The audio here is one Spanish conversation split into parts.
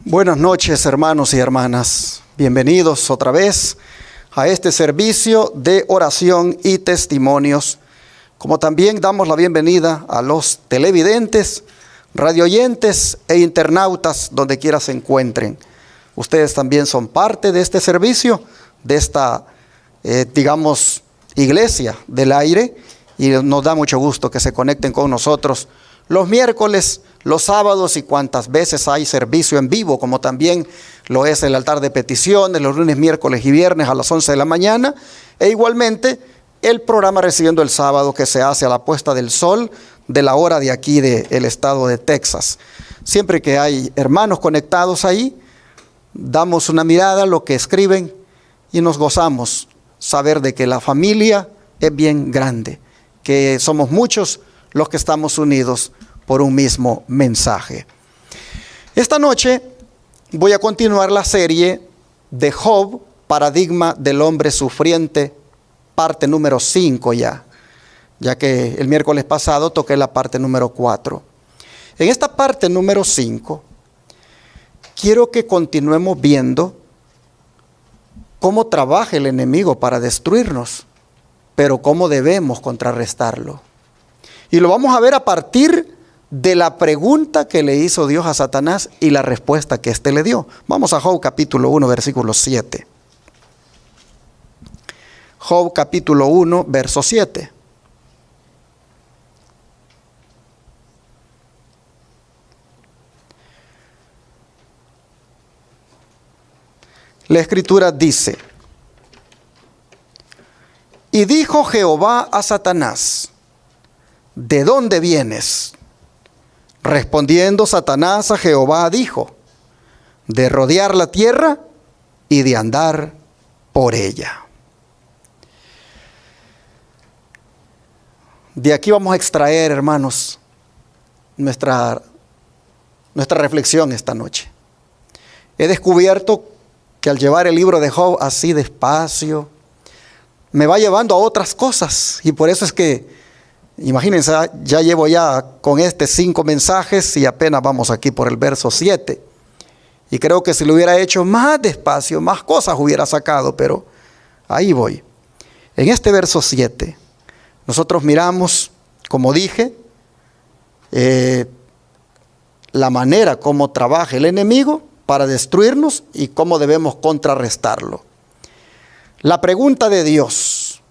Buenas noches, hermanos y hermanas. Bienvenidos otra vez a este servicio de oración y testimonios. Como también damos la bienvenida a los televidentes, radioyentes e internautas donde quiera se encuentren. Ustedes también son parte de este servicio, de esta, iglesia del aire, y nos da mucho gusto que se conecten con nosotros los miércoles, los sábados y cuantas veces hay servicio en vivo, como también lo es el altar de peticiones, los lunes, miércoles y viernes a las 11 de la mañana, e igualmente el programa Recibiendo el Sábado que se hace a la puesta del sol de la hora de aquí del estado de Texas. Siempre que hay hermanos conectados ahí, damos una mirada a lo que escriben y nos gozamos saber de que la familia es bien grande, que somos muchos los que estamos unidos por un mismo mensaje. Esta noche voy a continuar la serie de Job, Paradigma del Hombre Sufriente, parte número 5 ya que el miércoles pasado toqué la parte número 4. En esta parte número 5, quiero que continuemos viendo cómo trabaja el enemigo para destruirnos, pero cómo debemos contrarrestarlo. Y lo vamos a ver a partir de la pregunta que le hizo Dios a Satanás y la respuesta que éste le dio. Vamos a Job capítulo 1, versículo 7. Job capítulo 1, verso 7. La escritura dice: y dijo Jehová a Satanás, ¿de dónde vienes? Respondiendo Satanás a Jehová dijo, de rodear la tierra y de andar por ella. De aquí vamos a extraer, hermanos, nuestra reflexión esta noche. He descubierto que al llevar el libro de Job así despacio, me va llevando a otras cosas, y por eso es que, imagínense, ya llevo ya con 5 mensajes y apenas vamos aquí por el verso 7. Y creo que si lo hubiera hecho más despacio, más cosas hubiera sacado, pero ahí voy. En este verso 7, nosotros miramos, como dije, la manera como trabaja el enemigo para destruirnos y cómo debemos contrarrestarlo. La pregunta de Dios.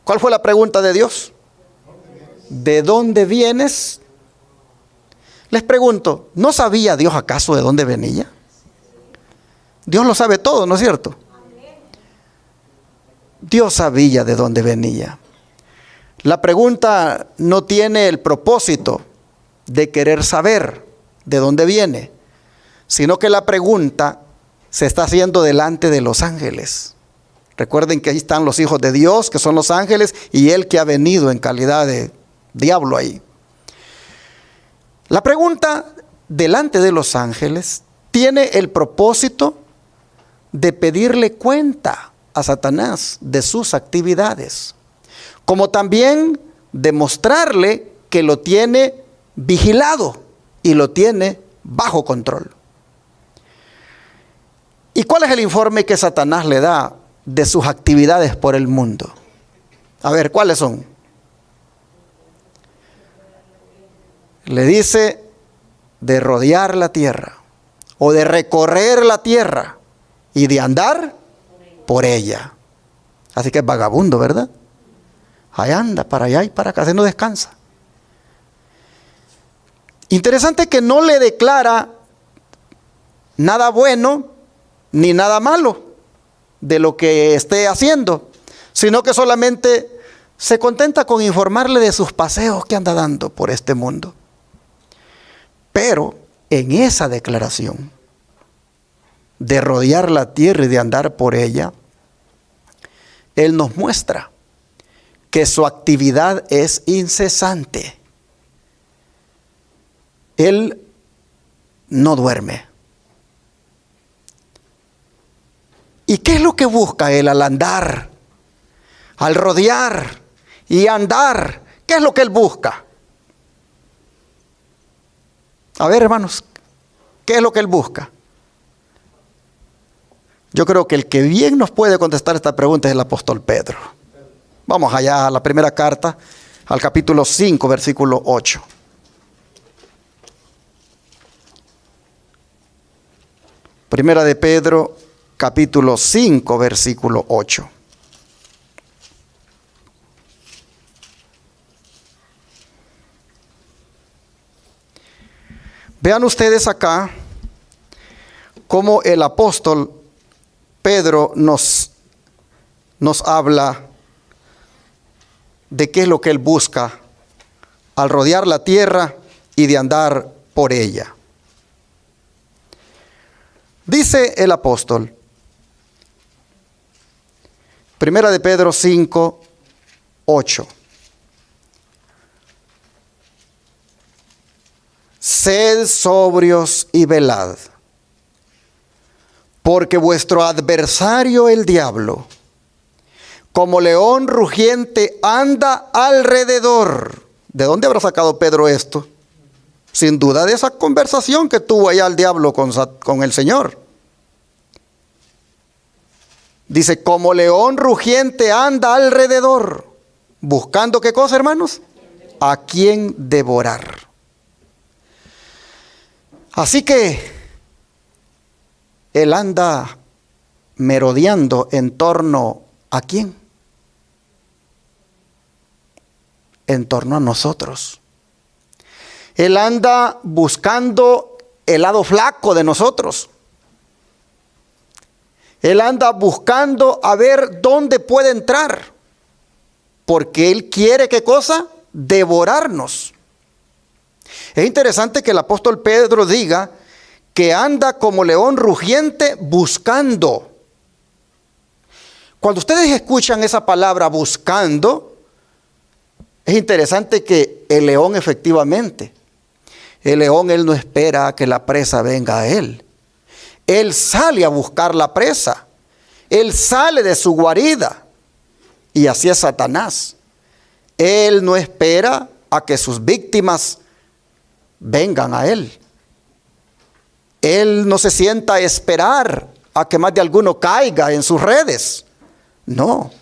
¿Cuál fue la pregunta de Dios? ¿De dónde vienes? Les pregunto, ¿no sabía Dios acaso de dónde venía? Dios lo sabe todo, ¿no es cierto? Dios sabía de dónde venía. La pregunta no tiene el propósito de querer saber de dónde viene, sino que la pregunta se está haciendo delante de los ángeles. Recuerden que ahí están los hijos de Dios, que son los ángeles, y él que ha venido en calidad de diablo ahí. La pregunta delante de los ángeles tiene el propósito de pedirle cuenta a Satanás de sus actividades, como también demostrarle que lo tiene vigilado y lo tiene bajo control. ¿Y cuál es el informe que Satanás le da de sus actividades por el mundo? A ver, ¿cuáles son? Le dice de rodear la tierra, o de recorrer la tierra y de andar por ella. Así que es vagabundo, ¿verdad? Ahí anda, para allá y para acá, se no descansa. Interesante que no le declara nada bueno ni nada malo de lo que esté haciendo, sino que solamente se contenta con informarle de sus paseos que anda dando por este mundo. Pero en esa declaración de rodear la tierra y de andar por ella, él nos muestra que su actividad es incesante. Él no duerme. ¿Y qué es lo que busca él al andar, al rodear y andar? ¿Qué es lo que él busca? A ver, hermanos, ¿qué es lo que él busca? Yo creo que el que bien nos puede contestar esta pregunta es el apóstol Pedro. Vamos allá a la primera carta, al capítulo 5, versículo 8. Primera de Pedro, capítulo 5, versículo 8. Vean ustedes acá cómo el apóstol Pedro nos habla de qué es lo que él busca al rodear la tierra y de andar por ella. Dice el apóstol, Primera de Pedro 5, 8. Sed sobrios y velad, porque vuestro adversario el diablo, como león rugiente, anda alrededor. ¿De dónde habrá sacado Pedro esto? Sin duda de esa conversación que tuvo allá el diablo con el Señor. Dice, como león rugiente anda alrededor, buscando ¿qué cosa, hermanos? A quién devorar. Así que él anda merodeando en torno ¿a quién? En torno a nosotros. Él anda buscando el lado flaco de nosotros. Él anda buscando a ver dónde puede entrar. Porque él quiere ¿qué cosa? Devorarnos. Es interesante que el apóstol Pedro diga que anda como león rugiente buscando. Cuando ustedes escuchan esa palabra buscando, es interesante que el león efectivamente, el león él no espera a que la presa venga a él. Él sale a buscar la presa. Él sale de su guarida. Y así es Satanás. Él no espera a que sus víctimas vengan a él. Él no se sienta a esperar a que más de alguno caiga en sus redes. No.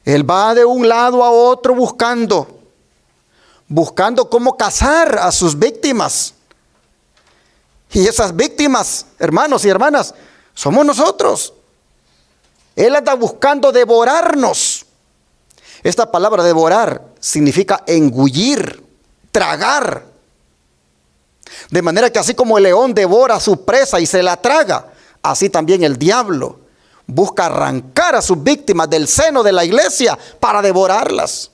Él va de un lado a otro buscando cómo cazar a sus víctimas. Y esas víctimas, hermanos y hermanas, somos nosotros. Él anda buscando devorarnos. Esta palabra devorar significa engullir, tragar. De manera que así como el león devora a su presa y se la traga, así también el diablo busca arrancar a sus víctimas del seno de la iglesia para devorarlas.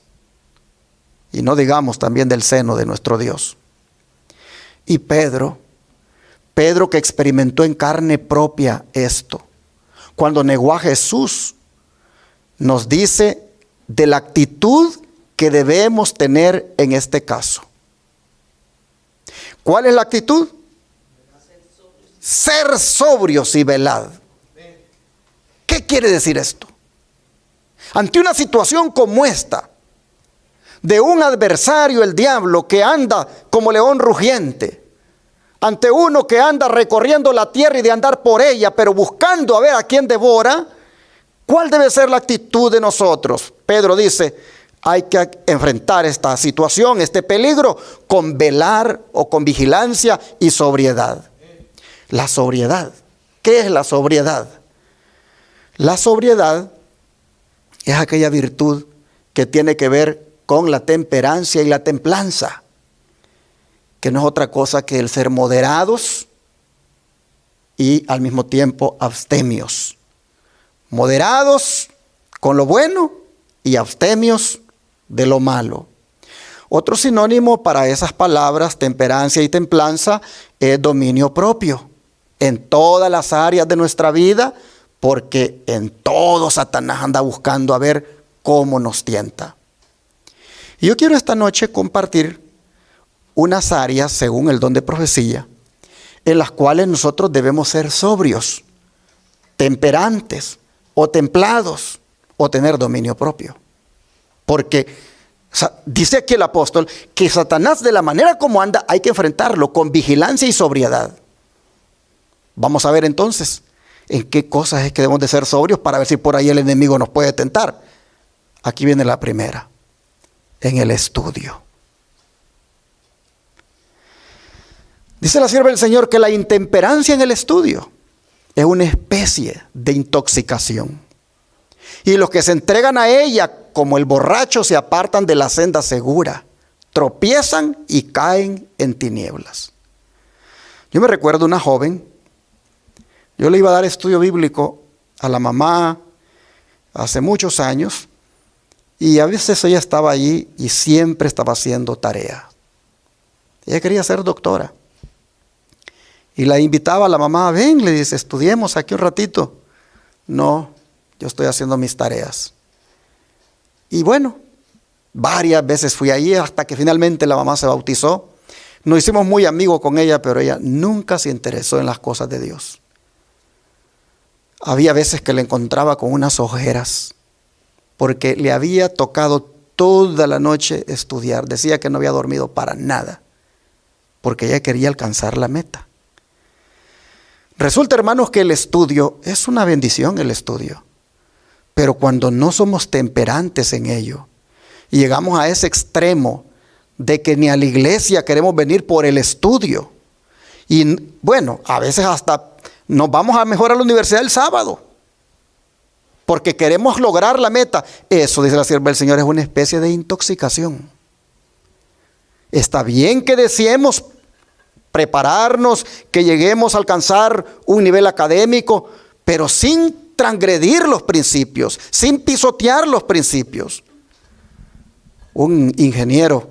Y no digamos también del seno de nuestro Dios. Y Pedro que experimentó en carne propia esto, cuando negó a Jesús, nos dice de la actitud que debemos tener en este caso. ¿Cuál es la actitud? Ser sobrios y velad. ¿Qué quiere decir esto? Ante una situación como esta, de un adversario, el diablo, que anda como león rugiente, ante uno que anda recorriendo la tierra y de andar por ella, pero buscando a ver a quién devora, ¿cuál debe ser la actitud de nosotros? Pedro dice, hay que enfrentar esta situación, este peligro, con velar o con vigilancia y sobriedad. La sobriedad. ¿Qué es la sobriedad? La sobriedad es aquella virtud que tiene que ver con la temperancia y la templanza, que no es otra cosa que el ser moderados y al mismo tiempo abstemios. Moderados con lo bueno y abstemios de lo malo. Otro sinónimo para esas palabras, temperancia y templanza, es dominio propio. En todas las áreas de nuestra vida, porque en todo Satanás anda buscando a ver cómo nos tienta. Y yo quiero esta noche compartir unas áreas, según el don de profecía, en las cuales nosotros debemos ser sobrios, temperantes o templados o tener dominio propio. Porque dice aquí el apóstol que Satanás, de la manera como anda, hay que enfrentarlo con vigilancia y sobriedad. Vamos a ver entonces en qué cosas es que debemos de ser sobrios para ver si por ahí el enemigo nos puede tentar. Aquí viene la primera, en el estudio. Dice la sierva del Señor que la intemperancia en el estudio es una especie de intoxicación. Y los que se entregan a ella, como el borracho, se apartan de la senda segura, tropiezan y caen en tinieblas. Yo me recuerdo una joven, yo le iba a dar estudio bíblico a la mamá hace muchos años, y a veces ella estaba allí y siempre estaba haciendo tarea. Ella quería ser doctora. Y la invitaba a la mamá, ven, le dice, estudiemos aquí un ratito. No, yo estoy haciendo mis tareas. Y bueno, varias veces fui allí hasta que finalmente la mamá se bautizó. Nos hicimos muy amigos con ella, pero ella nunca se interesó en las cosas de Dios. Había veces que la encontraba con unas ojeras, porque le había tocado toda la noche estudiar. Decía que no había dormido para nada, porque ella quería alcanzar la meta. Resulta, hermanos, que el estudio es una bendición, el estudio. Pero cuando no somos temperantes en ello y llegamos a ese extremo de que ni a la iglesia queremos venir por el estudio, y bueno, a veces hasta nos vamos a mejor a la universidad el sábado porque queremos lograr la meta. Eso, dice la sierva del Señor, es una especie de intoxicación. Está bien que deseemos prepararnos, que lleguemos a alcanzar un nivel académico, pero sin transgredir los principios, sin pisotear los principios. Un ingeniero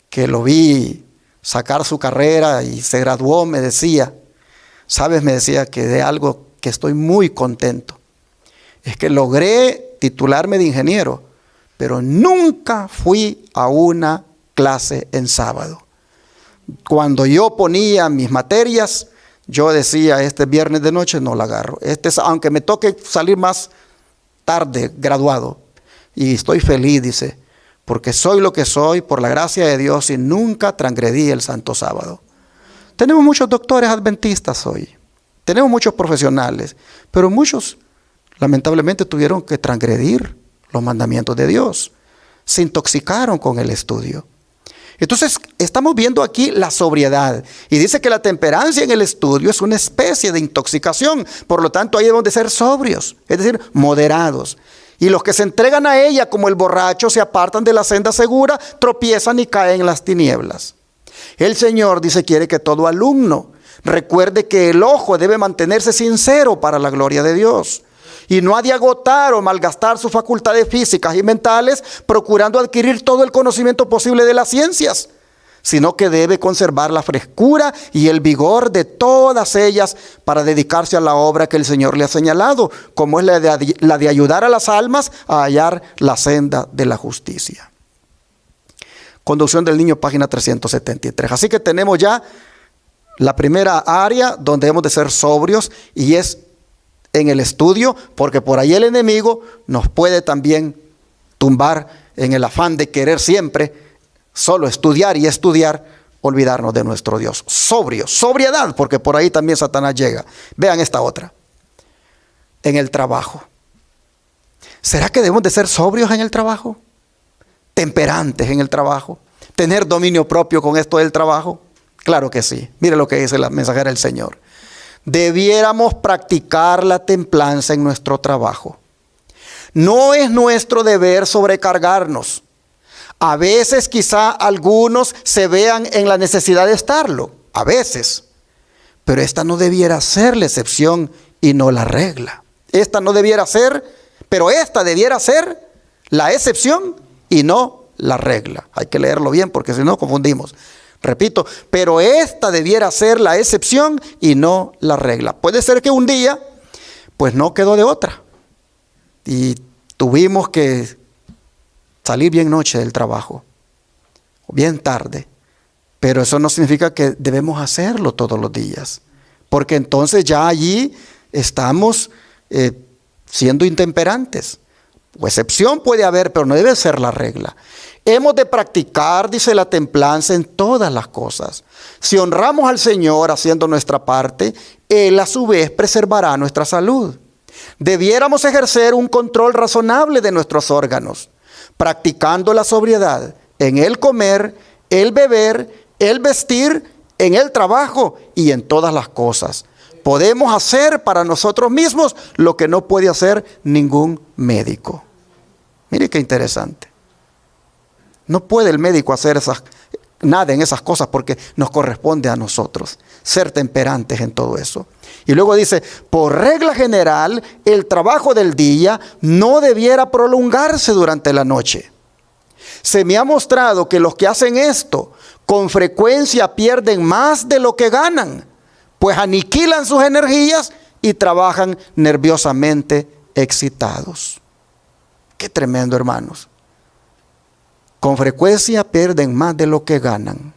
que lo vi sacar su carrera y se graduó, me decía, ¿sabes? Me decía que de algo que estoy muy contento. Es que logré titularme de ingeniero, pero nunca fui a una clase en sábado. Cuando yo ponía mis materias, yo decía, este viernes de noche no la agarro. Aunque me toque salir más tarde, graduado. Y estoy feliz, dice, porque soy lo que soy por la gracia de Dios y nunca transgredí el santo sábado. Tenemos muchos doctores adventistas hoy. Tenemos muchos profesionales, pero muchos lamentablemente tuvieron que transgredir los mandamientos de Dios. Se intoxicaron con el estudio. Entonces, estamos viendo aquí la sobriedad. Y dice que la temperancia en el estudio es una especie de intoxicación. Por lo tanto, ahí debemos de ser sobrios, es decir, moderados. Y los que se entregan a ella como el borracho se apartan de la senda segura, tropiezan y caen en las tinieblas. El Señor, dice, quiere que todo alumno recuerde que el ojo debe mantenerse sincero para la gloria de Dios. Y no ha de agotar o malgastar sus facultades físicas y mentales procurando adquirir todo el conocimiento posible de las ciencias, sino que debe conservar la frescura y el vigor de todas ellas para dedicarse a la obra que el Señor le ha señalado, como es la de ayudar a las almas a hallar la senda de la justicia. Conducción del niño, página 373. Así que tenemos ya la primera área donde debemos de ser sobrios, y es en el estudio, porque por ahí el enemigo nos puede también tumbar en el afán de querer siempre solo estudiar y estudiar, olvidarnos de nuestro Dios. Sobriedad, porque por ahí también Satanás llega. Vean esta otra. En el trabajo. ¿Será que debemos de ser sobrios en el trabajo? Temperantes en el trabajo. ¿Tener dominio propio con esto del trabajo? Claro que sí. Mire lo que dice la mensajera del Señor. Debiéramos practicar la templanza en nuestro trabajo. No es nuestro deber sobrecargarnos. A veces quizá algunos se vean en la necesidad de estarlo, a veces. Pero esta no debiera ser la excepción y no la regla. Esta debiera ser la excepción y no la regla. Hay que leerlo bien porque si no confundimos. Repito, pero esta debiera ser la excepción y no la regla. Puede ser que un día, pues no quedó de otra. Y tuvimos que salir bien noche del trabajo, o bien tarde. Pero eso no significa que debemos hacerlo todos los días. Porque entonces ya allí estamos siendo intemperantes. o excepción puede haber, pero no debe ser la regla. Hemos de practicar, dice, la templanza en todas las cosas. Si honramos al Señor haciendo nuestra parte, Él a su vez preservará nuestra salud. Debiéramos ejercer un control razonable de nuestros órganos, practicando la sobriedad en el comer, el beber, el vestir, en el trabajo y en todas las cosas. Podemos hacer para nosotros mismos lo que no puede hacer ningún médico. Mire qué interesante. No puede el médico hacer nada en esas cosas porque nos corresponde a nosotros ser temperantes en todo eso. Y luego dice, por regla general, el trabajo del día no debiera prolongarse durante la noche. Se me ha mostrado que los que hacen esto con frecuencia pierden más de lo que ganan, pues aniquilan sus energías y trabajan nerviosamente excitados. Qué tremendo, hermanos. Con frecuencia pierden más de lo que ganan.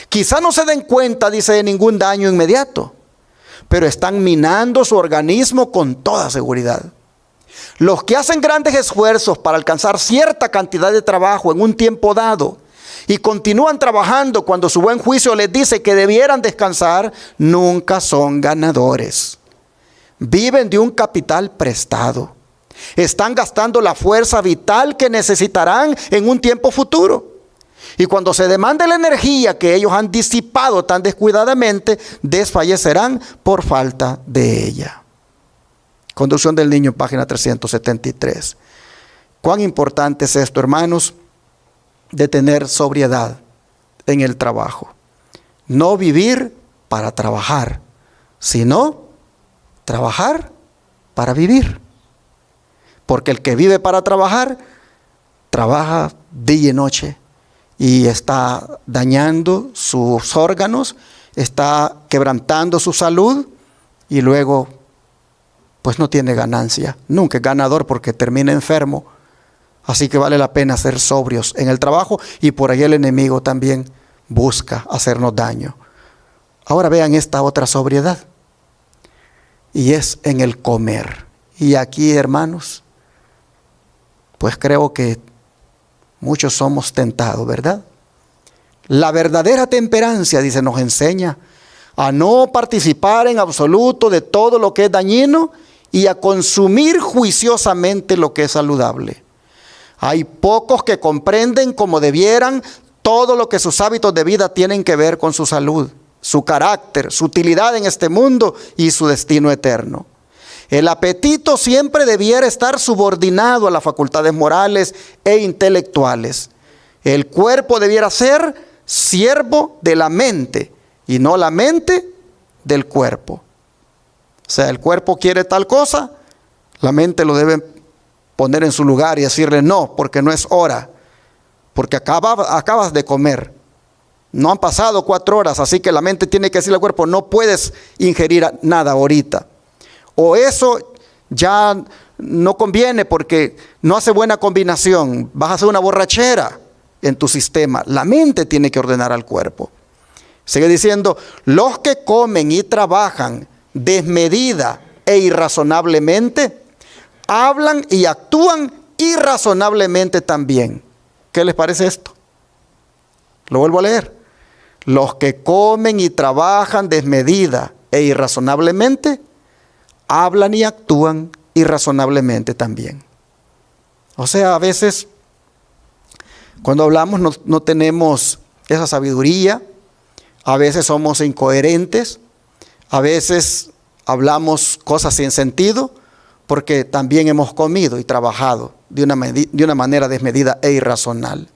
Quizá no se den cuenta, dice, de ningún daño inmediato, pero están minando su organismo con toda seguridad. Los que hacen grandes esfuerzos para alcanzar cierta cantidad de trabajo en un tiempo dado y continúan trabajando cuando su buen juicio les dice que debieran descansar, nunca son ganadores. Viven de un capital prestado. Están gastando la fuerza vital que necesitarán en un tiempo futuro. Y cuando se demande la energía que ellos han disipado tan descuidadamente, desfallecerán por falta de ella. Conducción del niño, página 373. ¿Cuán importante es esto, hermanos? De tener sobriedad en el trabajo. No vivir para trabajar, sino trabajar para vivir. Porque el que vive para trabajar, trabaja día y noche y está dañando sus órganos, está quebrantando su salud y luego pues no tiene ganancia. Nunca es ganador porque termina enfermo. Así que vale la pena ser sobrios en el trabajo y por ahí el enemigo también busca hacernos daño. Ahora vean esta otra sobriedad y es en el comer. Y aquí, hermanos, pues creo que muchos somos tentados, ¿verdad? La verdadera temperancia, dice, nos enseña a no participar en absoluto de todo lo que es dañino y a consumir juiciosamente lo que es saludable. Hay pocos que comprenden como debieran todo lo que sus hábitos de vida tienen que ver con su salud, su carácter, su utilidad en este mundo y su destino eterno. El apetito siempre debiera estar subordinado a las facultades morales e intelectuales. El cuerpo debiera ser siervo de la mente y no la mente del cuerpo. O sea, el cuerpo quiere tal cosa, la mente lo debe poner en su lugar y decirle no, porque no es hora, porque acabas de comer. No han pasado 4 horas, así que la mente tiene que decirle al cuerpo, no puedes ingerir nada ahorita. O eso ya no conviene porque no hace buena combinación, vas a hacer una borrachera en tu sistema. La mente tiene que ordenar al cuerpo. Sigue diciendo, los que comen y trabajan desmedida e irrazonablemente, hablan y actúan irrazonablemente también. ¿Qué les parece esto? Lo vuelvo a leer. Los que comen y trabajan desmedida e irrazonablemente, hablan y actúan irrazonablemente también. O sea, a veces cuando hablamos no tenemos esa sabiduría, a veces somos incoherentes, a veces hablamos cosas sin sentido, porque también hemos comido y trabajado de una manera desmedida e irracional.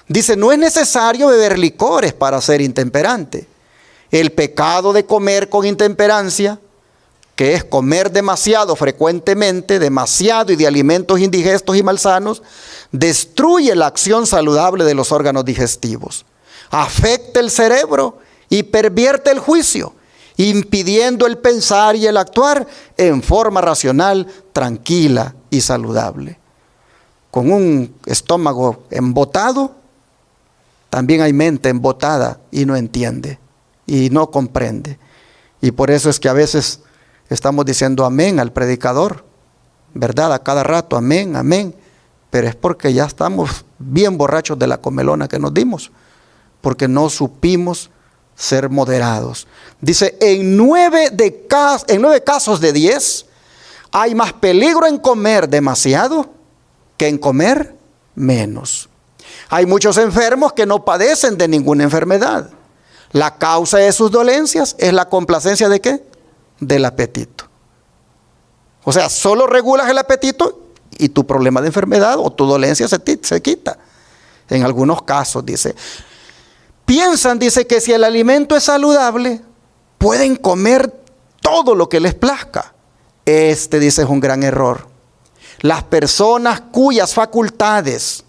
Dice, no es necesario beber licores para ser intemperante. El pecado de comer con intemperancia, que es comer demasiado frecuentemente, demasiado y de alimentos indigestos y malsanos, destruye la acción saludable de los órganos digestivos, afecta el cerebro y pervierte el juicio, impidiendo el pensar y el actuar en forma racional, tranquila y saludable. Con un estómago embotado, también hay mente embotada y no entiende y no comprende. Y por eso es que a veces estamos diciendo amén al predicador, ¿verdad? A cada rato, amén, amén. Pero es porque ya estamos bien borrachos de la comelona que nos dimos, porque no supimos ser moderados. Dice, en 9 casos de 10, hay más peligro en comer demasiado que en comer menos. Hay muchos enfermos que no padecen de ninguna enfermedad. La causa de sus dolencias es la complacencia ¿de qué? Del apetito. O sea, solo regulas el apetito y tu problema de enfermedad o tu dolencia se quita. En algunos casos, dice. Piensan, dice, que si el alimento es saludable, pueden comer todo lo que les plazca. Dice, es un gran error. Las personas cuyas facultades,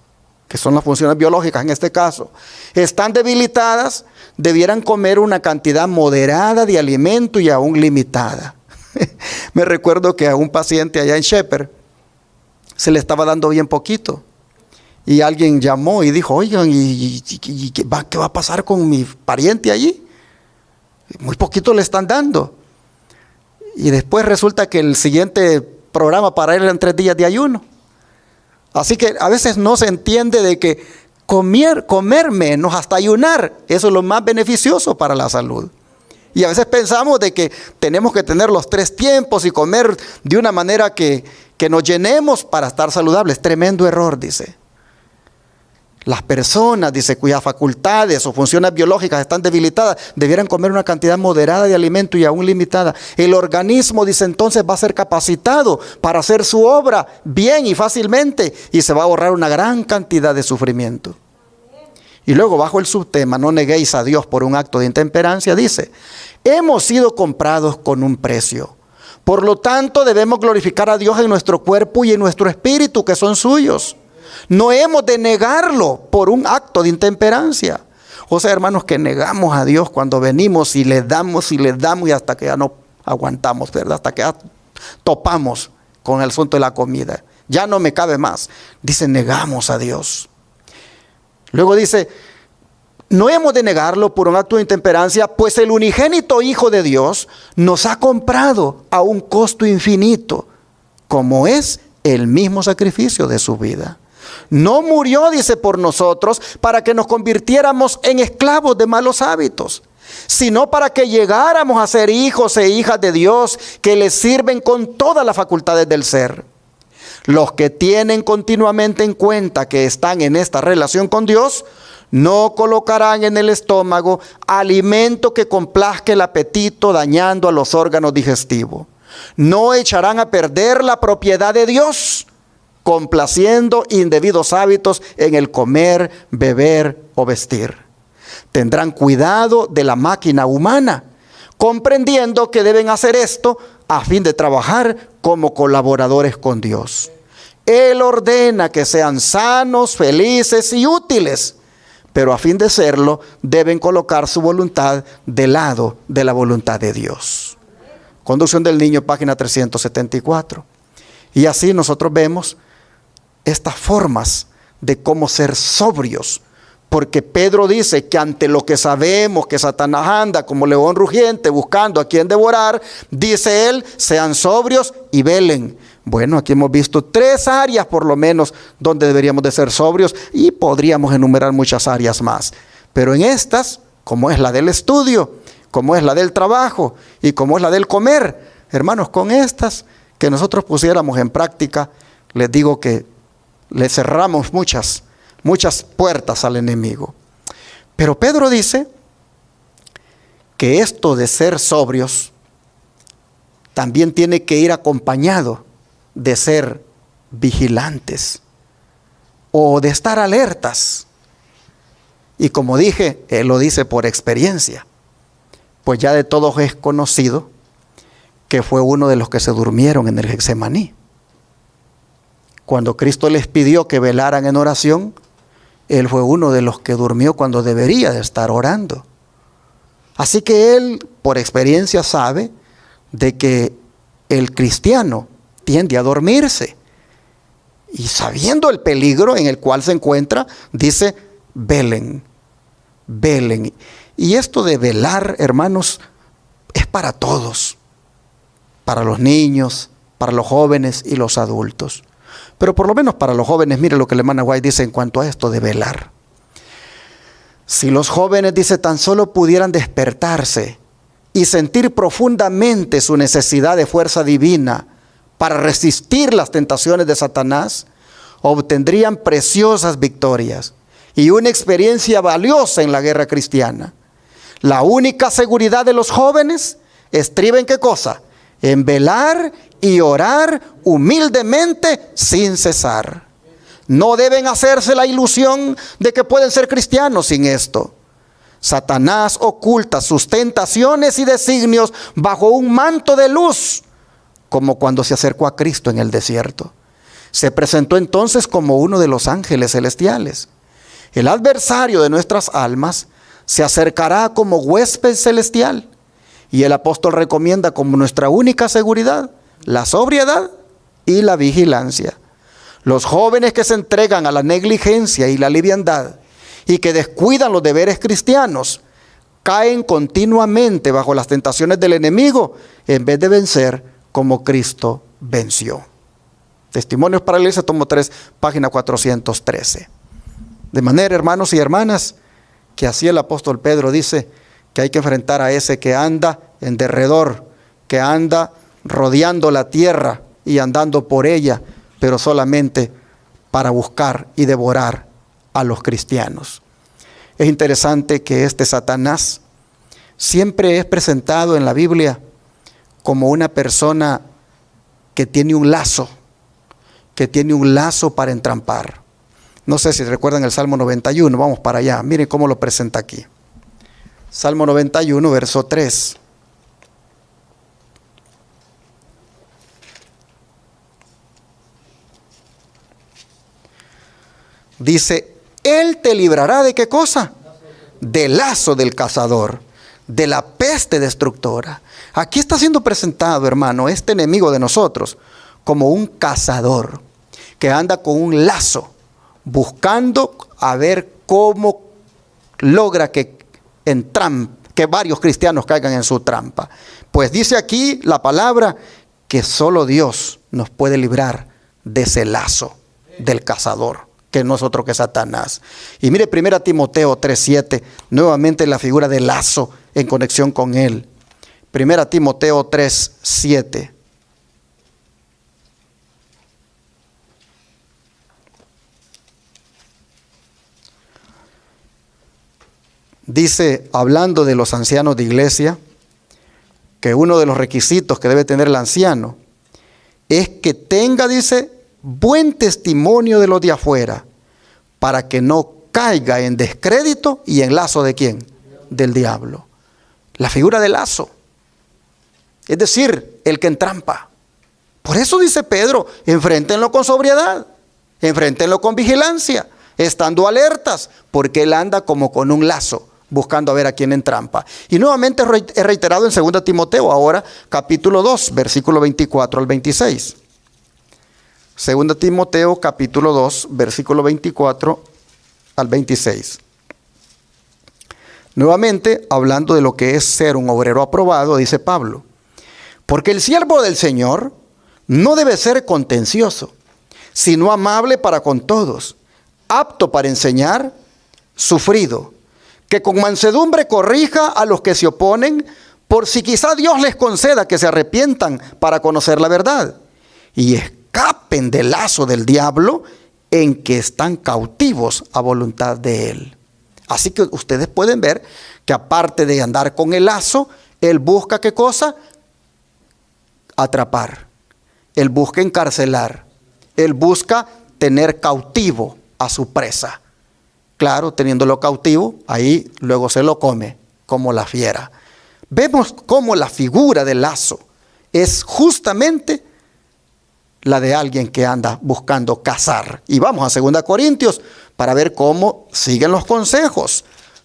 que son las funciones biológicas en este caso, están debilitadas, debieran comer una cantidad moderada de alimento y aún limitada. Me recuerdo que a un paciente allá en Shepherd se le estaba dando bien poquito. Y alguien llamó y dijo, oigan, ¿y qué va a pasar con mi pariente allí? Muy poquito le están dando. Y después resulta que el siguiente programa para él eran 3 días de ayuno. Así que a veces no se entiende de que comer menos, hasta ayunar, eso es lo más beneficioso para la salud. Y a veces pensamos de que tenemos que tener los 3 tiempos y comer de una manera que nos llenemos para estar saludables. Tremendo error, dice. Las personas, dice, cuyas facultades o funciones biológicas están debilitadas, debieran comer una cantidad moderada de alimento y aún limitada. El organismo, dice, entonces va a ser capacitado para hacer su obra bien y fácilmente, y se va a ahorrar una gran cantidad de sufrimiento. Y luego, bajo el subtema, no neguéis a Dios por un acto de intemperancia, dice, hemos sido comprados con un precio. Por lo tanto, debemos glorificar a Dios en nuestro cuerpo y en nuestro espíritu, que son suyos. No hemos de negarlo por un acto de intemperancia. O sea, hermanos, que negamos a Dios cuando venimos y le damos y hasta que ya no aguantamos, ¿verdad? Hasta que ya topamos con el asunto de la comida. Ya no me cabe más. Dice, negamos a Dios. Luego dice, no hemos de negarlo por un acto de intemperancia, pues el unigénito Hijo de Dios nos ha comprado a un costo infinito, como es el mismo sacrificio de su vida. No murió, dice, por nosotros para que nos convirtiéramos en esclavos de malos hábitos, sino para que llegáramos a ser hijos e hijas de Dios, que le sirven con todas las facultades del ser. Los que tienen continuamente en cuenta que están en esta relación con Dios, no colocarán en el estómago alimento que complazca el apetito, dañando a los órganos digestivos. No echarán a perder la propiedad de Dios, complaciendo indebidos hábitos en el comer, beber o vestir. Tendrán cuidado de la máquina humana, comprendiendo que deben hacer esto a fin de trabajar como colaboradores con Dios. Él ordena que sean sanos, felices y útiles, pero a fin de serlo deben colocar su voluntad del lado de la voluntad de Dios. Conducción del Niño, página 374. Y así nosotros vemos estas formas de cómo ser sobrios, porque Pedro dice que ante lo que sabemos que Satanás anda como león rugiente buscando a quien devorar, dice él, sean sobrios y velen. Bueno, aquí hemos visto 3 áreas por lo menos donde deberíamos de ser sobrios, y podríamos enumerar muchas áreas más, pero en estas, como es la del estudio, como es la del trabajo y como es la del comer, hermanos, con estas que nosotros pusiéramos en práctica, les digo que le cerramos muchas puertas al enemigo. Pero Pedro dice que esto de ser sobrios también tiene que ir acompañado de ser vigilantes o de estar alertas. Y como dije, él lo dice por experiencia, pues ya de todos es conocido que fue uno de los que se durmieron en el Getsemaní. Cuando Cristo les pidió que velaran en oración, él fue uno de los que durmió cuando debería de estar orando. Así que él, por experiencia, sabe de que el cristiano tiende a dormirse. Y sabiendo el peligro en el cual se encuentra, dice, velen, velen. Y esto de velar, hermanos, es para todos. Para los niños, para los jóvenes y los adultos. Pero por lo menos para los jóvenes, mire lo que la hermana White dice en cuanto a esto de velar. Si los jóvenes, dice, tan solo pudieran despertarse y sentir profundamente su necesidad de fuerza divina para resistir las tentaciones de Satanás, obtendrían preciosas victorias y una experiencia valiosa en la guerra cristiana. La única seguridad de los jóvenes estriba en ¿qué cosa? En velar y orar humildemente sin cesar. No deben hacerse la ilusión de que pueden ser cristianos sin esto. Satanás oculta sus tentaciones y designios bajo un manto de luz, como cuando se acercó a Cristo en el desierto. Se presentó entonces como uno de los ángeles celestiales. El adversario de nuestras almas se acercará como huésped celestial. Y el apóstol recomienda como nuestra única seguridad la sobriedad y la vigilancia. Los jóvenes que se entregan a la negligencia y la liviandad y que descuidan los deberes cristianos caen continuamente bajo las tentaciones del enemigo en vez de vencer como Cristo venció. Testimonios para la Iglesia, tomo 3, página 413. De manera, hermanos y hermanas, que así el apóstol Pedro dice que hay que enfrentar a ese que anda en derredor, que anda rodeando la tierra y andando por ella, pero solamente para buscar y devorar a los cristianos. Es interesante que este Satanás siempre es presentado en la Biblia como una persona que tiene un lazo para entrampar. No sé si recuerdan el Salmo 91, vamos para allá, miren cómo lo presenta aquí. Salmo 91, verso 3. Dice, Él te librará ¿de qué cosa? Del lazo del cazador, de la peste destructora. Aquí está siendo presentado, hermano, este enemigo de nosotros como un cazador que anda con un lazo buscando a ver cómo logra que varios cristianos caigan en su trampa. Pues dice aquí la palabra que solo Dios nos puede librar de ese lazo del cazador, que no es otro que Satanás. Y mire 1 Timoteo 3:7, nuevamente la figura del lazo en conexión con él. 1 Timoteo 3:7. Dice, hablando de los ancianos de iglesia, que uno de los requisitos que debe tener el anciano es que tenga, dice, buen testimonio de los de afuera, para que no caiga en descrédito y en lazo ¿de quién? Del diablo. La figura del lazo, es decir, el que entrampa. Por eso dice Pedro, enfréntenlo con sobriedad, enfréntenlo con vigilancia, estando alertas, porque él anda como con un lazo, buscando a ver a quién entrampa. Y nuevamente es reiterado en 2 Timoteo, ahora capítulo 2, versículo 24 al 26. 2 Timoteo capítulo 2, versículo 24 al 26. Nuevamente, hablando de lo que es ser un obrero aprobado, dice Pablo, porque el siervo del Señor no debe ser contencioso, sino amable para con todos, apto para enseñar, sufrido, que con mansedumbre corrija a los que se oponen, por si quizá Dios les conceda que se arrepientan para conocer la verdad, y escapen del lazo del diablo en que están cautivos a voluntad de él. Así que ustedes pueden ver que aparte de andar con el lazo, él busca ¿qué cosa? Atrapar. Él busca encarcelar. Él busca tener cautivo a su presa. Claro, teniéndolo cautivo, ahí luego se lo come como la fiera. Vemos cómo la figura del lazo es justamente la de alguien que anda buscando cazar. Y vamos a 2 Corintios para ver cómo siguen los consejos,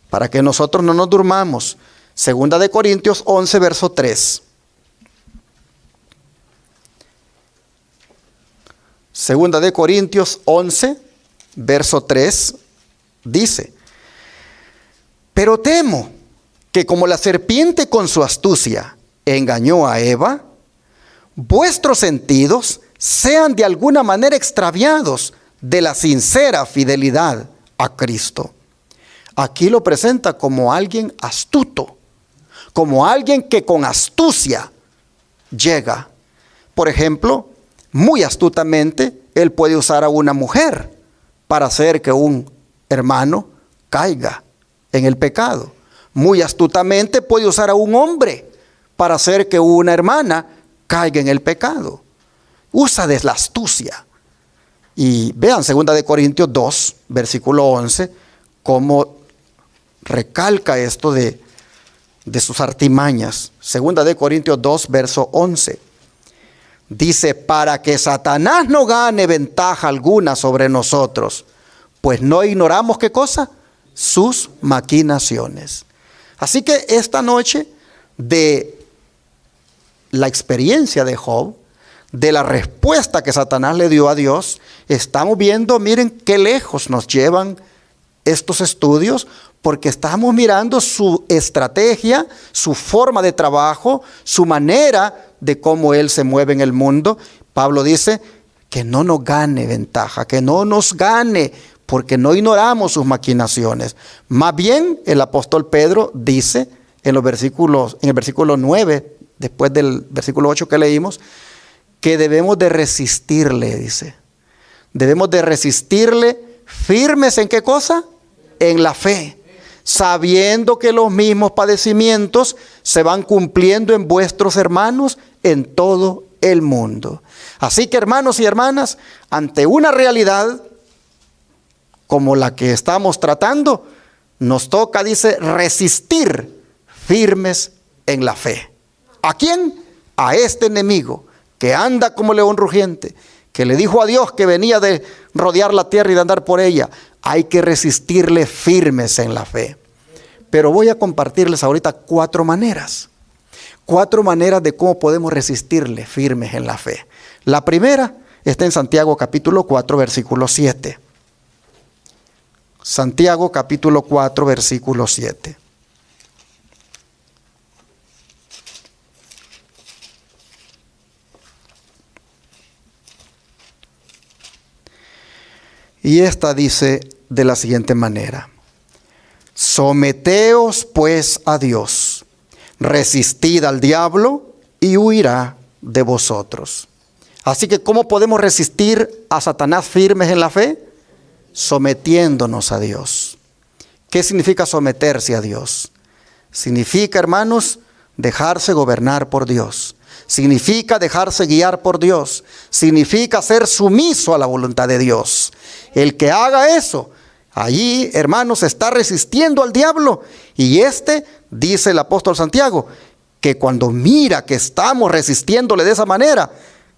para que nosotros no nos durmamos. 2 Corintios 11, verso 3. 2 Corintios 11, verso 3, dice, pero temo que como la serpiente con su astucia engañó a Eva, vuestros sentidos sean de alguna manera extraviados de la sincera fidelidad a Cristo. Aquí lo presenta como alguien astuto, como alguien que con astucia llega. Por ejemplo, muy astutamente, él puede usar a una mujer para hacer que un hermano caiga en el pecado. Muy astutamente puede usar a un hombre para hacer que una hermana caiga en el pecado. Usa de la astucia. Y vean 2 Corintios 2, versículo 11, cómo recalca esto de sus artimañas. 2 Corintios 2, verso 11. Dice, para que Satanás no gane ventaja alguna sobre nosotros, pues no ignoramos, ¿qué cosa? Sus maquinaciones. Así que esta noche, de la experiencia de Job, de la respuesta que Satanás le dio a Dios, estamos viendo, miren qué lejos nos llevan estos estudios, porque estamos mirando su estrategia, su forma de trabajo, su manera de cómo él se mueve en el mundo. Pablo dice que no nos gane ventaja, que no nos gane, porque no ignoramos sus maquinaciones. Más bien, el apóstol Pedro dice en el versículo 9, después del versículo 8 que leímos, que debemos de resistirle, dice. Debemos de resistirle firmes ¿en qué cosa? En la fe, sabiendo que los mismos padecimientos se van cumpliendo en vuestros hermanos en todo el mundo. Así que, hermanos y hermanas, ante una realidad como la que estamos tratando, nos toca, dice, resistir firmes en la fe. ¿A quién? A este enemigo que anda como león rugiente, que le dijo a Dios que venía de rodear la tierra y de andar por ella. Hay que resistirle firmes en la fe. Pero voy a compartirles ahorita 4 maneras. 4 maneras de cómo podemos resistirle firmes en la fe. La primera está en Santiago capítulo 4, versículo 7. Santiago capítulo 4, versículo 7. Y esta dice de la siguiente manera: someteos pues a Dios, resistid al diablo y huirá de vosotros. Así que, ¿cómo podemos resistir a Satanás firmes en la fe? Sometiéndonos a Dios. ¿Qué significa someterse a Dios? Significa, hermanos, dejarse gobernar por Dios. Significa dejarse guiar por Dios. Significa ser sumiso a la voluntad de Dios. El que haga eso, allí, hermanos, está resistiendo al diablo. Y dice el apóstol Santiago, que cuando mira que estamos resistiéndole de esa manera,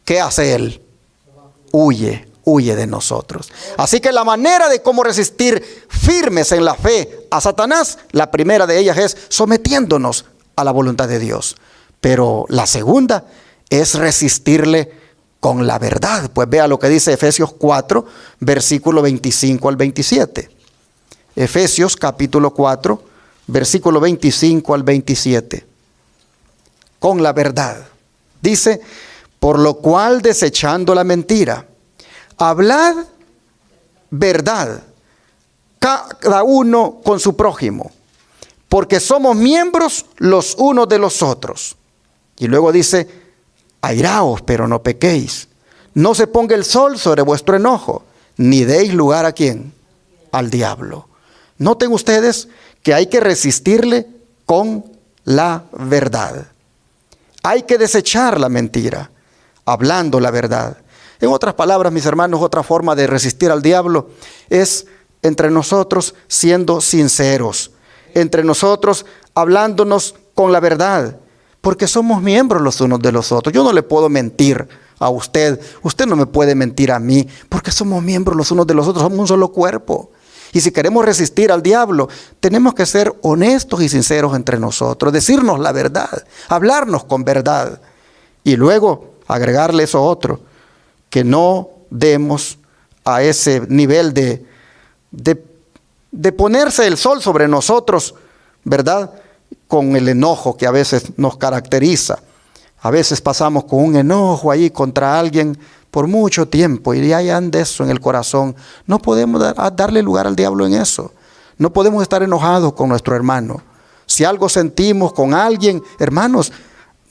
¿qué hace él? Huye de nosotros. Así que la manera de cómo resistir firmes en la fe a Satanás, la primera de ellas es sometiéndonos a la voluntad de Dios. Pero la segunda es resistirle con la verdad. Pues vea lo que dice Efesios 4, versículo 25 al 27. Efesios capítulo 4, versículo 25 al 27. Con la verdad. Dice, por lo cual desechando la mentira, hablad verdad, cada uno con su prójimo, porque somos miembros los unos de los otros. Y luego dice, airaos, pero no pequéis. No se ponga el sol sobre vuestro enojo, ni deis lugar ¿a quién? Al diablo. Noten ustedes que hay que resistirle con la verdad. Hay que desechar la mentira, hablando la verdad. En otras palabras, mis hermanos, otra forma de resistir al diablo es entre nosotros siendo sinceros, entre nosotros hablándonos con la verdad, porque somos miembros los unos de los otros. Yo no le puedo mentir a usted, usted no me puede mentir a mí, porque somos miembros los unos de los otros, somos un solo cuerpo. Y si queremos resistir al diablo, tenemos que ser honestos y sinceros entre nosotros, decirnos la verdad, hablarnos con verdad, y luego agregarle eso otro, que no demos a ese nivel de ponerse el sol sobre nosotros, ¿verdad? Con el enojo que a veces nos caracteriza. A veces pasamos con un enojo ahí contra alguien por mucho tiempo y ahí anda eso en el corazón. No podemos darle lugar al diablo en eso. No podemos estar enojados con nuestro hermano. Si algo sentimos con alguien, hermanos,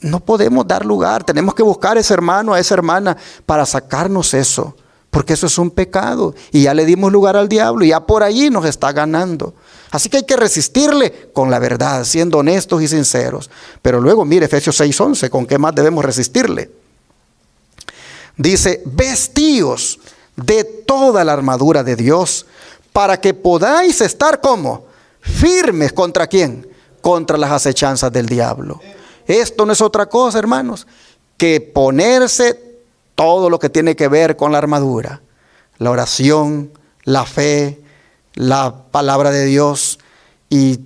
no podemos dar lugar. Tenemos que buscar a ese hermano, a esa hermana, para sacarnos eso. Porque eso es un pecado. Y ya le dimos lugar al diablo y ya por allí nos está ganando. Así que hay que resistirle con la verdad, siendo honestos y sinceros. Pero luego, mire, Efesios 6:11, ¿con qué más debemos resistirle? Dice, vestíos de toda la armadura de Dios, para que podáis estar, ¿cómo? Firmes, ¿contra quién? Contra las acechanzas del diablo. Esto no es otra cosa, hermanos, que ponerse todo lo que tiene que ver con la armadura. La oración, la fe, la palabra de Dios y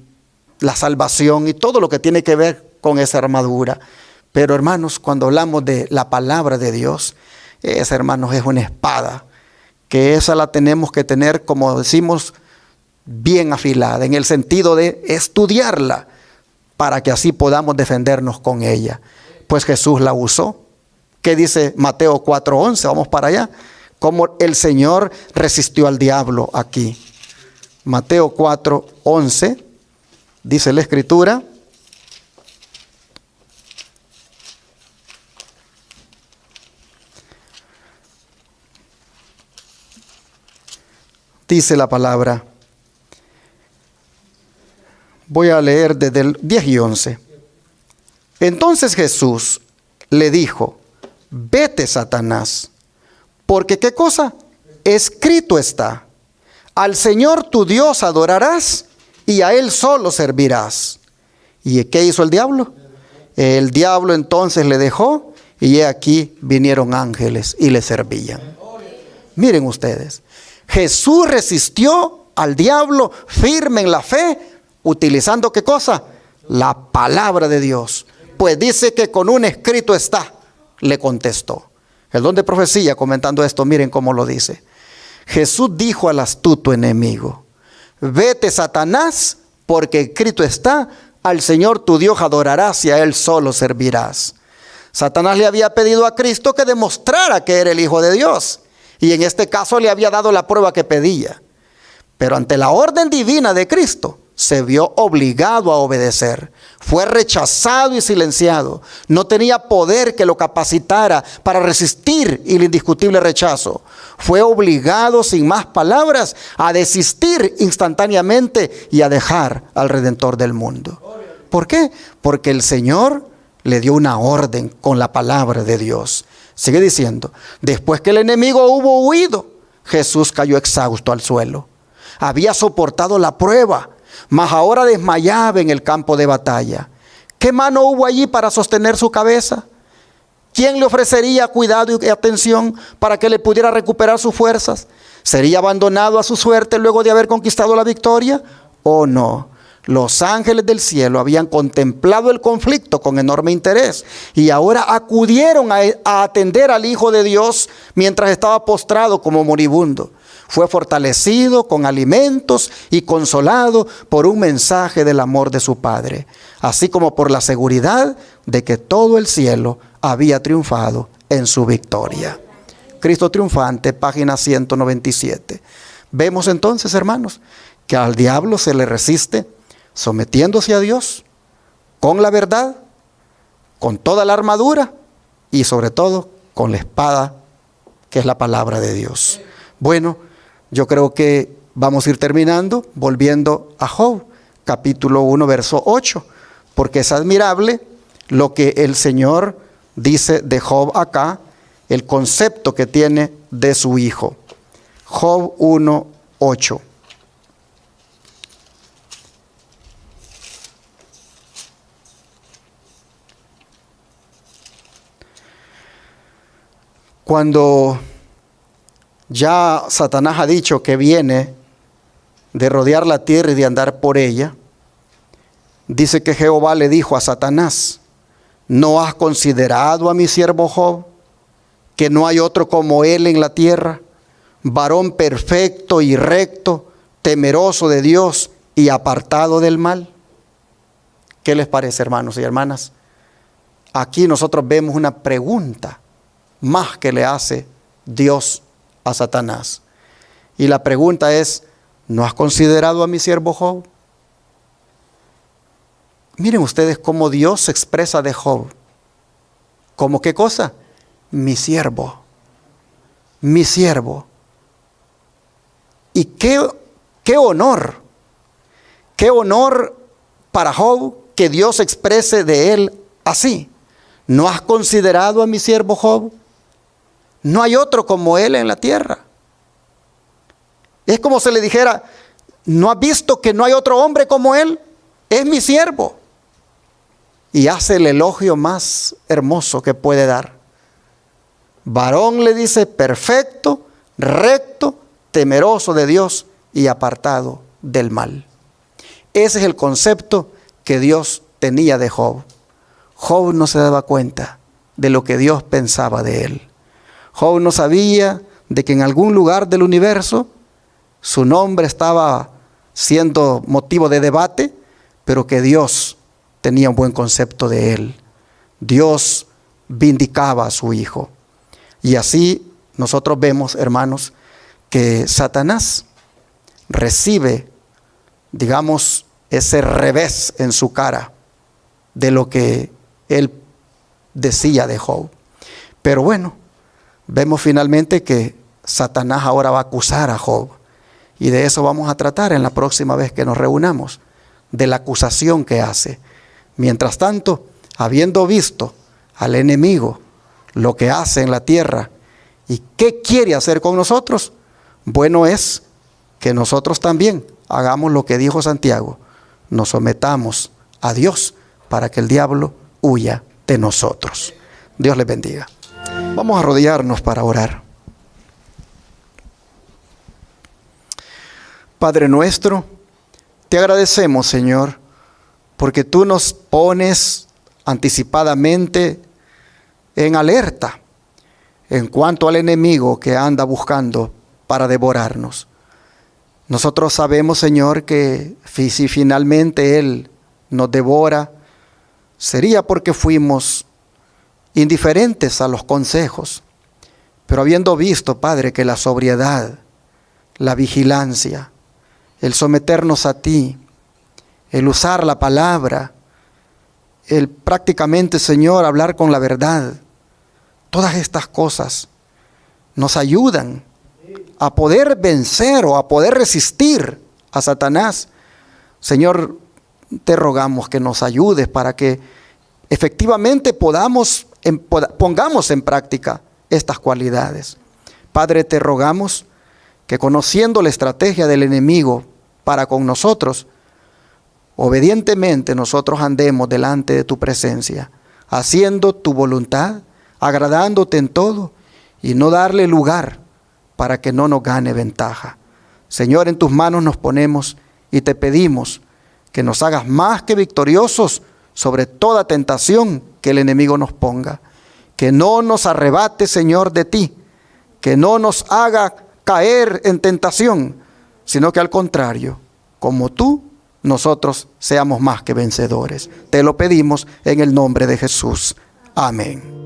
la salvación y todo lo que tiene que ver con esa armadura. Pero hermanos, cuando hablamos de la palabra de Dios, esa, hermanos, es una espada, que esa la tenemos que tener, como decimos, bien afilada, en el sentido de estudiarla, para que así podamos defendernos con ella. Pues Jesús la usó. ¿Qué dice Mateo 4:11? Vamos para allá. Cómo el Señor resistió al diablo aquí. Mateo 4:11, dice la Escritura. Dice la palabra. Voy a leer desde el 10 y 11. Entonces Jesús le dijo, vete, Satanás, porque ¿qué cosa? Escrito está. Al Señor tu Dios adorarás y a Él solo servirás. ¿Y qué hizo el diablo? El diablo entonces le dejó y he aquí vinieron ángeles y le servían. Miren ustedes, Jesús resistió al diablo firme en la fe, utilizando ¿qué cosa? La palabra de Dios. Pues dice que con un escrito está, le contestó. El don de profecía, comentando esto, miren cómo lo dice. Jesús dijo al astuto enemigo, vete, Satanás, porque escrito está, al Señor tu Dios adorarás y a Él solo servirás. Satanás le había pedido a Cristo que demostrara que era el Hijo de Dios. Y en este caso le había dado la prueba que pedía. Pero ante la orden divina de Cristo, se vio obligado a obedecer. Fue rechazado y silenciado. No tenía poder que lo capacitara para resistir el indiscutible rechazo. Fue obligado sin más palabras a desistir instantáneamente y a dejar al Redentor del mundo. ¿Por qué? Porque el Señor le dio una orden con la palabra de Dios. Sigue diciendo, después que el enemigo hubo huido, Jesús cayó exhausto al suelo. Había soportado la prueba, mas ahora desmayaba en el campo de batalla. ¿Qué mano hubo allí para sostener su cabeza? ¿Quién le ofrecería cuidado y atención para que le pudiera recuperar sus fuerzas? ¿Sería abandonado a su suerte luego de haber conquistado la victoria? ¿O no? Los ángeles del cielo habían contemplado el conflicto con enorme interés y ahora acudieron a atender al Hijo de Dios mientras estaba postrado como moribundo. Fue fortalecido con alimentos y consolado por un mensaje del amor de su Padre, así como por la seguridad de que todo el cielo había triunfado en su victoria. Cristo triunfante, página 197. Vemos entonces, hermanos, que al diablo se le resiste sometiéndose a Dios con la verdad, con toda la armadura y sobre todo con la espada que es la palabra de Dios. Bueno, yo creo que vamos a ir terminando volviendo a Job, capítulo 1, verso 8, porque es admirable lo que el Señor dice de Job acá, el concepto que tiene de su hijo. Job 1, 8. Cuando ya Satanás ha dicho que viene de rodear la tierra y de andar por ella, dice que Jehová le dijo a Satanás, ¿no has considerado a mi siervo Job, que no hay otro como él en la tierra, varón perfecto y recto, temeroso de Dios y apartado del mal? ¿Qué les parece, hermanos y hermanas? aquí nosotros vemos una pregunta más que le hace Dios a Satanás. Y la pregunta es, ¿no has considerado a mi siervo Job? Miren ustedes cómo Dios se expresa de Job. ¿Cómo qué cosa? Mi siervo. Mi siervo. Y qué honor. Qué honor para Job que Dios exprese de él así. ¿No has considerado a mi siervo Job? No hay otro como él en la tierra. Es como si le dijera, ¿no has visto que no hay otro hombre como él? Es mi siervo. Y hace el elogio más hermoso que puede dar. Varón, le dice, perfecto, recto, temeroso de Dios y apartado del mal. Ese es el concepto que Dios tenía de Job. Job no se daba cuenta de lo que Dios pensaba de él. Job no sabía de que en algún lugar del universo su nombre estaba siendo motivo de debate, pero que Dios tenía un buen concepto de él. Dios vindicaba a su hijo. Y así nosotros vemos, hermanos, que Satanás recibe, digamos, ese revés en su cara de lo que él decía de Job. Pero bueno, vemos finalmente que Satanás ahora va a acusar a Job. Y de eso vamos a tratar en la próxima vez que nos reunamos, de la acusación que hace. Mientras tanto, habiendo visto al enemigo lo que hace en la tierra y qué quiere hacer con nosotros, bueno es que nosotros también hagamos lo que dijo Santiago, nos sometamos a Dios para que el diablo huya de nosotros. Dios les bendiga. Vamos a arrodillarnos para orar. Padre nuestro, te agradecemos, Señor, porque tú nos pones anticipadamente en alerta en cuanto al enemigo que anda buscando para devorarnos. Nosotros sabemos, Señor, que si finalmente Él nos devora, sería porque fuimos indiferentes a los consejos. Pero habiendo visto, Padre, que la sobriedad, la vigilancia, el someternos a ti, el usar la palabra, el prácticamente, Señor, hablar con la verdad, todas estas cosas nos ayudan a poder vencer o a poder resistir a Satanás. Señor, te rogamos que nos ayudes para que efectivamente pongamos en práctica estas cualidades. Padre, te rogamos que conociendo la estrategia del enemigo para con nosotros, obedientemente nosotros andemos delante de tu presencia, haciendo tu voluntad, agradándote en todo y no darle lugar para que no nos gane ventaja. Señor, en tus manos nos ponemos y te pedimos que nos hagas más que victoriosos sobre toda tentación que el enemigo nos ponga. Que no nos arrebate, Señor, de ti. Que no nos haga caer en tentación, sino que al contrario, como tú, nosotros seamos más que vencedores. Te lo pedimos en el nombre de Jesús. Amén.